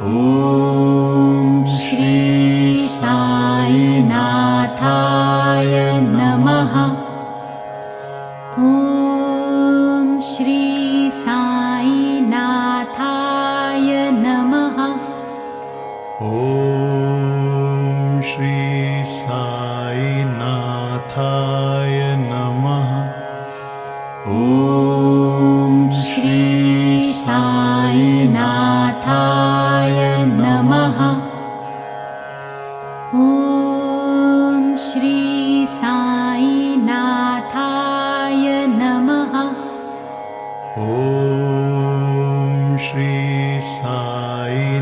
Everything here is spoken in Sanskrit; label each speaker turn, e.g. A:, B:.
A: ॐ श्री साईनाथाय नमः। ॐ श्री साईनाथाय नमः।
B: ॐ श्री साईनाथाय नमः।
A: ॐ श्री साईनाथाय नमः। ॐ श्री साईनाथाय नमः।
B: ॐ श्री साई